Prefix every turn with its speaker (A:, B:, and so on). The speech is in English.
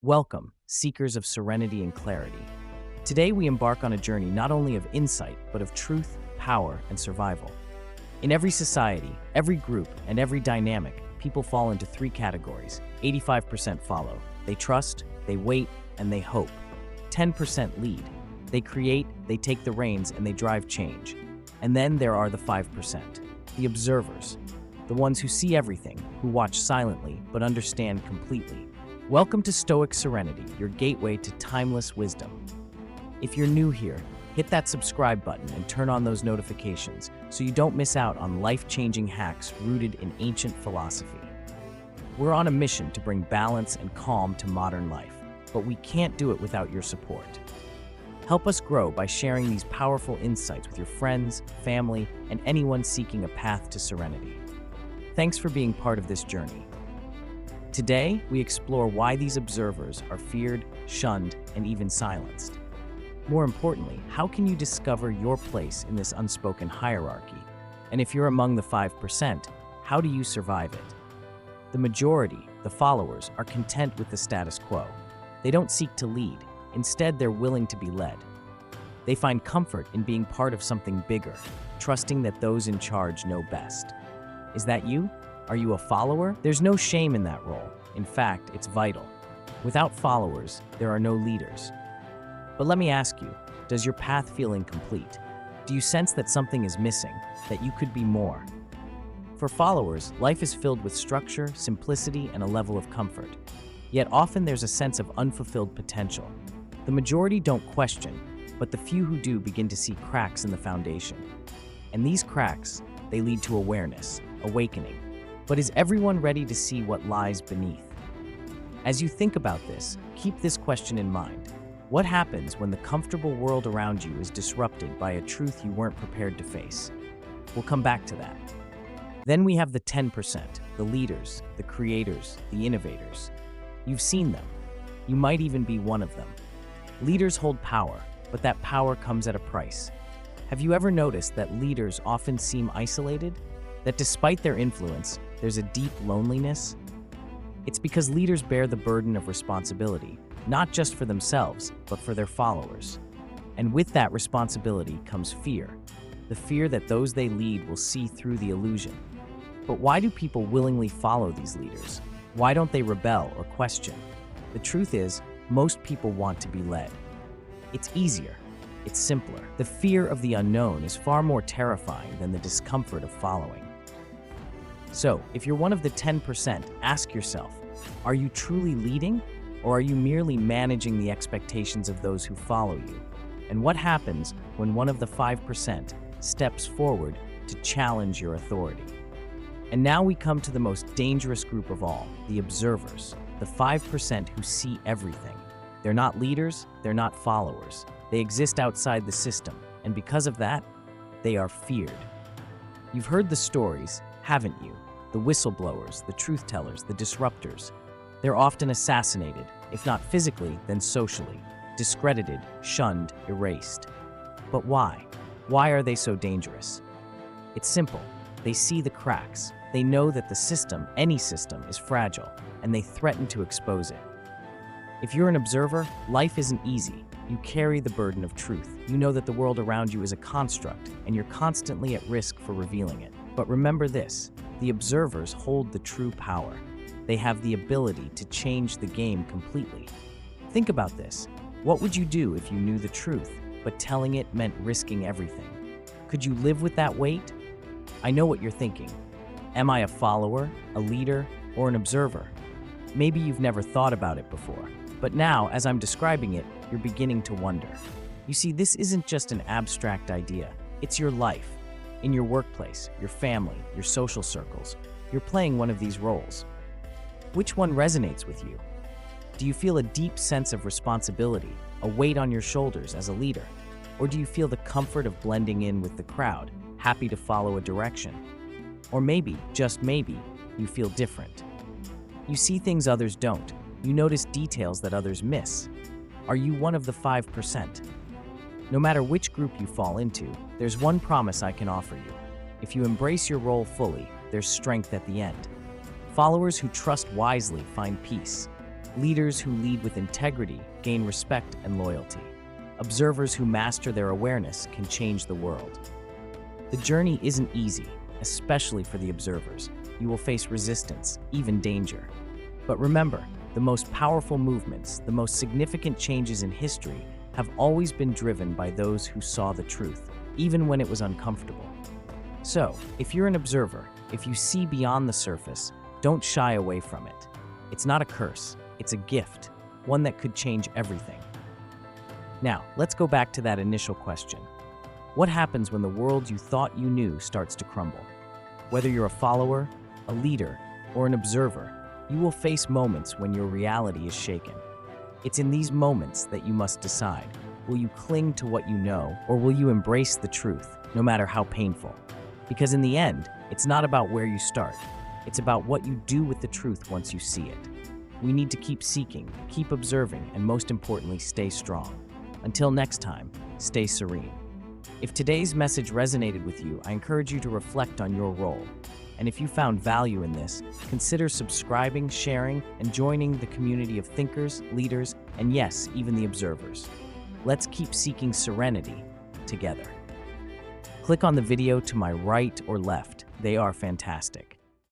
A: Welcome, seekers of serenity and clarity. Today we embark on a journey not only of insight, but of truth, power, and survival. In every society, every group, and every dynamic, people fall into three categories. 85% follow. They trust, they wait, and they hope. 10% lead. They create, they take the reins, and they drive change. And then there are the 5%, the observers, the ones who see everything, who watch silently, but understand completely. Welcome to Stoic Serenity, your gateway to timeless wisdom. If you're new here, hit that subscribe button and turn on those notifications so you don't miss out on life-changing hacks rooted in ancient philosophy. We're on a mission to bring balance and calm to modern life, but we can't do it without your support. Help us grow by sharing these powerful insights with your friends, family, and anyone seeking a path to serenity. Thanks for being part of this journey. Today, we explore why these observers are feared, shunned, and even silenced. More importantly, how can you discover your place in this unspoken hierarchy? And if you're among the 5%, how do you survive it? The majority, the followers, are content with the status quo. They don't seek to lead. Instead, they're willing to be led. They find comfort in being part of something bigger, trusting that those in charge know best. Is that you? Are you a follower? There's no shame in that role. In fact, it's vital. Without followers, there are no leaders. But let me ask you, does your path feel incomplete? Do you sense that something is missing, that you could be more? For followers, life is filled with structure, simplicity, and a level of comfort. Yet often there's a sense of unfulfilled potential. The majority don't question, but the few who do begin to see cracks in the foundation. And these cracks, they lead to awareness, awakening. But is everyone ready to see what lies beneath? As you think about this, keep this question in mind. What happens when the comfortable world around you is disrupted by a truth you weren't prepared to face? We'll come back to that. Then we have the 10%, the leaders, the creators, the innovators. You've seen them. You might even be one of them. Leaders hold power, but that power comes at a price. Have you ever noticed that leaders often seem isolated? That despite their influence, there's a deep loneliness? It's because leaders bear the burden of responsibility, not just for themselves, but for their followers. And with that responsibility comes fear, the fear that those they lead will see through the illusion. But why do people willingly follow these leaders? Why don't they rebel or question? The truth is, most people want to be led. It's easier. It's simpler. The fear of the unknown is far more terrifying than the discomfort of following. So, if you're one of the 10%, ask yourself, are you truly leading, or are you merely managing the expectations of those who follow you? And what happens when one of the 5% steps forward to challenge your authority? And now we come to the most dangerous group of all, the observers, the 5% who see everything. They're not leaders, they're not followers. They exist outside the system, and because of that, they are feared. You've heard the stories, haven't you? The whistleblowers, the truth-tellers, the disruptors. They're often assassinated, if not physically, then socially, discredited, shunned, erased. But why? Why are they so dangerous? It's simple. They see the cracks. They know that the system, any system, is fragile, and they threaten to expose it. If you're an observer, life isn't easy. You carry the burden of truth. You know that the world around you is a construct, and you're constantly at risk for revealing it. But remember this, the observers hold the true power. They have the ability to change the game completely. Think about this. What would you do if you knew the truth, but telling it meant risking everything? Could you live with that weight? I know what you're thinking. Am I a follower, a leader, or an observer? Maybe you've never thought about it before. But now, as I'm describing it, you're beginning to wonder. You see, this isn't just an abstract idea. It's your life. In your workplace, your family, your social circles, you're playing one of these roles. Which one resonates with you? Do you feel a deep sense of responsibility, a weight on your shoulders as a leader? Or do you feel the comfort of blending in with the crowd, happy to follow a direction? Or maybe, just maybe, you feel different. You see things others don't. You notice details that others miss. Are you one of the 5%? No matter which group you fall into, there's one promise I can offer you. If you embrace your role fully, there's strength at the end. Followers who trust wisely find peace. Leaders who lead with integrity gain respect and loyalty. Observers who master their awareness can change the world. The journey isn't easy, especially for the observers. You will face resistance, even danger. But remember, the most powerful movements, the most significant changes in history, have always been driven by those who saw the truth, even when it was uncomfortable. So, if you're an observer, if you see beyond the surface, don't shy away from it. It's not a curse, it's a gift, one that could change everything. Now, let's go back to that initial question. What happens when the world you thought you knew starts to crumble? Whether you're a follower, a leader, or an observer, you will face moments when your reality is shaken. It's in these moments that you must decide. Will you cling to what you know, or will you embrace the truth, no matter how painful? Because in the end, it's not about where you start. It's about what you do with the truth once you see it. We need to keep seeking, keep observing, and most importantly, stay strong. Until next time, stay serene. If today's message resonated with you, I encourage you to reflect on your role. And if you found value in this, consider subscribing, sharing, and joining the community of thinkers, leaders, and yes, even the observers. Let's keep seeking serenity together. Click on the video to my right or left. They are fantastic.